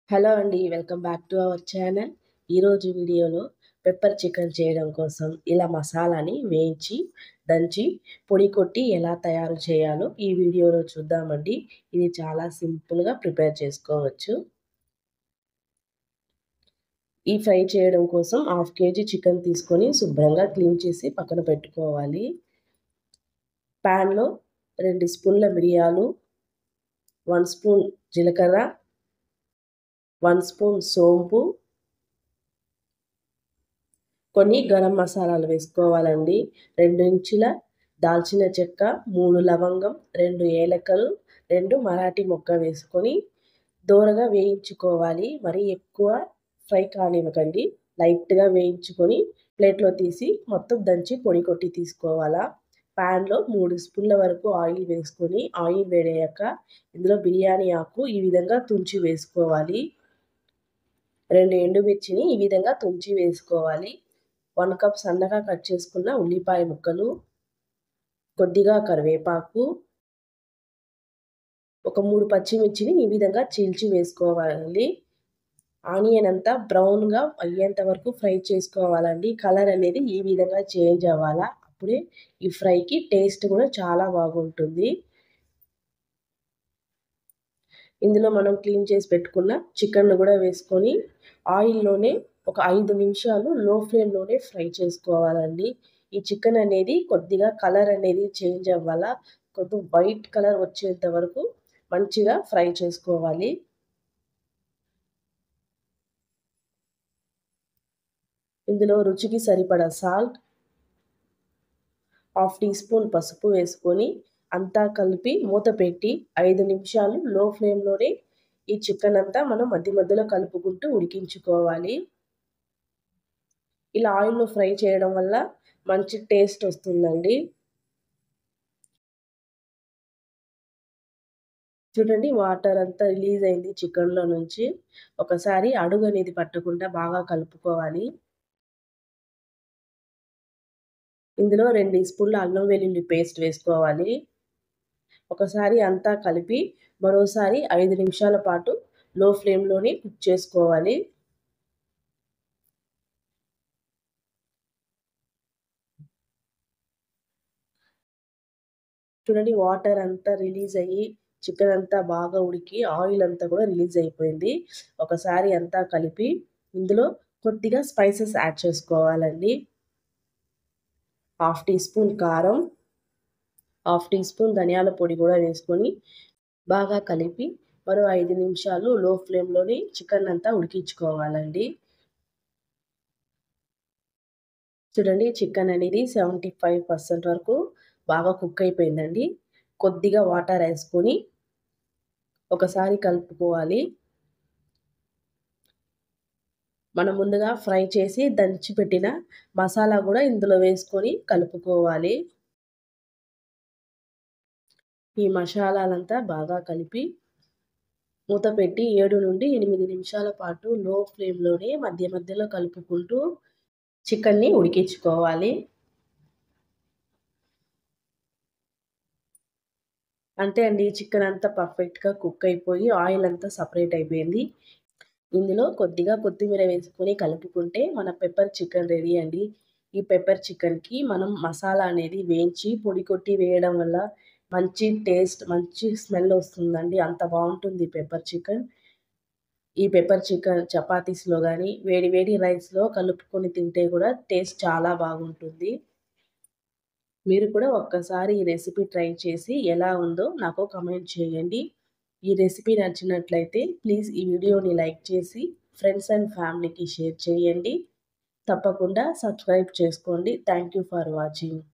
Hello అండి. Welcome back to our channel. ఈరోజు వీడియోలో పెప్పర్ చికెన్ చేయడం కోసం ఇలా మసాలాని వేయించి, దంచి, పొడి కొట్టి ఎలా తయారు చేయాలో ఈ వీడియోలో చూద్దామండి. ఇది చాలా సింపుల్‌గా ప్రిపేర్ చేసుకోవచ్చు. ఈ ఫ్రై చేయడం కోసం హాఫ్ కేజీ చికెన్ తీసుకొని శుభ్రంగా క్లీన్ చేసి పక్కన పెట్టుకోవాలి. ప్యాన్‌లో 2 స్పూన్ల మిరియాలు, 1 స్పూన్ జీలకర్ర, 1 స్పూన్ సోంపు, కొన్ని గరం మసాలాలు వేసుకోవాలండి. 2 ఇంచుల దాల్చిన చెక్క, 3 లవంగం, 2 ఏలకలు, 2 మరాఠీ మొగ్గ వేసుకొని దోరగా వేయించుకోవాలి. మరి ఎక్కువ ఫ్రై కానివ్వకండి. లైట్‌గా వేయించుకొని ప్లేట్‌లో తీసి మొత్తం దంచి పొడి కొట్టి తీసుకోవాలా. ప్యాన్‌లో 3 స్పూన్ల వరకు ఆయిల్ వేసుకొని ఆయిల్ వేడయ్యాక ఇందులో బిర్యానీ ఆకు ఈ విధంగా తుంచి వేసుకోవాలి. 2 ఎండుమిర్చిని ఈ విధంగా తుంచి వేసుకోవాలి. 1 కప్ సన్నగా కట్ చేసుకున్న ఉల్లిపాయ ముక్కలు, కొద్దిగా కరివేపాకు, ఒక 3 పచ్చిమిర్చిని ఈ విధంగా చీల్చి వేసుకోవాలి. ఆనియన్ అంతా బ్రౌన్‌గా అయ్యేంత వరకు ఫ్రై చేసుకోవాలండి. కలర్ అనేది ఈ విధంగా చేంజ్ అవ్వాలా. అప్పుడే ఈ ఫ్రైకి టేస్ట్ కూడా చాలా బాగుంటుంది. ఇందులో మనం క్లీన్ చేసి పెట్టుకున్న చికెన్‌ను కూడా వేసుకొని ఆయిల్‌లోనే ఒక 5 నిమిషాలు లో ఫ్లేమ్‌లోనే ఫ్రై చేసుకోవాలండి. ఈ చికెన్ అనేది కొద్దిగా కలర్ అనేది చేంజ్ అవ్వాలా. కొంచెం వైట్ కలర్ వచ్చేంత వరకు మంచిగా ఫ్రై చేసుకోవాలి. ఇందులో రుచికి సరిపడా సాల్ట్, హాఫ్ టీ స్పూన్ పసుపు వేసుకొని అంతా కలిపి మూత పెట్టి 5 నిమిషాలు లో ఫ్లేమ్‌లోనే ఈ చికెన్ అంతా మనం మధ్య మధ్యలో కలుపుకుంటూ ఉడికించుకోవాలి. ఇలా ఆయిల్‌లో ఫ్రై చేయడం వల్ల మంచి టేస్ట్ వస్తుందండి. చూడండి వాటర్ అంతా రిలీజ్ అయింది చికెన్‌లో నుంచి. ఒకసారి అడుగు అనేది పట్టకుండా బాగా కలుపుకోవాలి. ఇందులో 2 స్పూన్ల అల్లం వెల్లుల్లి పేస్ట్ వేసుకోవాలి. ఒకసారి అంతా కలిపి మరోసారి 5 నిమిషాల పాటు లో ఫ్లేమ్‌లోనే కుక్ చేసుకోవాలి. చూడండి వాటర్ అంతా రిలీజ్ అయ్యి చికెన్ అంతా బాగా ఉడికి ఆయిల్ అంతా కూడా రిలీజ్ అయిపోయింది. ఒకసారి అంతా కలిపి ఇందులో కొద్దిగా స్పైసెస్ యాడ్ చేసుకోవాలండి. హాఫ్ టీ స్పూన్ కారం, హాఫ్ టీ స్పూన్ ధనియాల పొడి కూడా వేసుకొని బాగా కలిపి మరో 5 నిమిషాలు లో ఫ్లేమ్‌లోనే చికెన్ అంతా ఉడికించుకోవాలండి. చూడండి చికెన్ అనేది 75% వరకు బాగా కుక్ అయిపోయిందండి. కొద్దిగా వాటర్ వేసుకొని ఒకసారి కలుపుకోవాలి. మనం ముందుగా ఫ్రై చేసి దంచి పెట్టిన మసాలా కూడా ఇందులో వేసుకొని కలుపుకోవాలి. ఈ మసాలాలంతా బాగా కలిపి మూత పెట్టి 7-8 నిమిషాల పాటు లో ఫ్లేమ్‌లోనే మధ్య మధ్యలో కలుపుకుంటూ చికెన్‌ని ఉడికించుకోవాలి. అంతే అండి. చికెన్ అంతా పర్ఫెక్ట్‌గా కుక్ అయిపోయి ఆయిల్ అంతా సెపరేట్ అయిపోయింది. ఇందులో కొద్దిగా కొత్తిమీర వేసుకొని కలుపుకుంటే మన పెప్పర్ చికెన్ రెడీ అండి. ఈ పెప్పర్ చికెన్‌కి మనం మసాలా అనేది వేయించి పొడి కొట్టి వేయడం వల్ల మంచి టేస్ట్, మంచి స్మెల్ వస్తుందండి. అంత బావుంటుంది పెప్పర్ చికెన్. ఈ పెప్పర్ చికెన్ చపాతీస్‌లో గానీ, వేడి వేడి రైస్‌లో కలుపుకొని తింటే కూడా టేస్ట్ చాలా బాగుంటుంది. మీరు కూడా ఒక్కసారి ఈ రెసిపీ ట్రై చేసి ఎలా ఉందో నాకు కామెంట్ చేయండి. ఈ రెసిపీ నచ్చినట్లయితే ప్లీజ్ ఈ వీడియోని లైక్ చేసి ఫ్రెండ్స్ అండ్ ఫ్యామిలీకి షేర్ చేయండి. తప్పకుండా సబ్స్క్రైబ్ చేసుకోండి. Thank you for watching.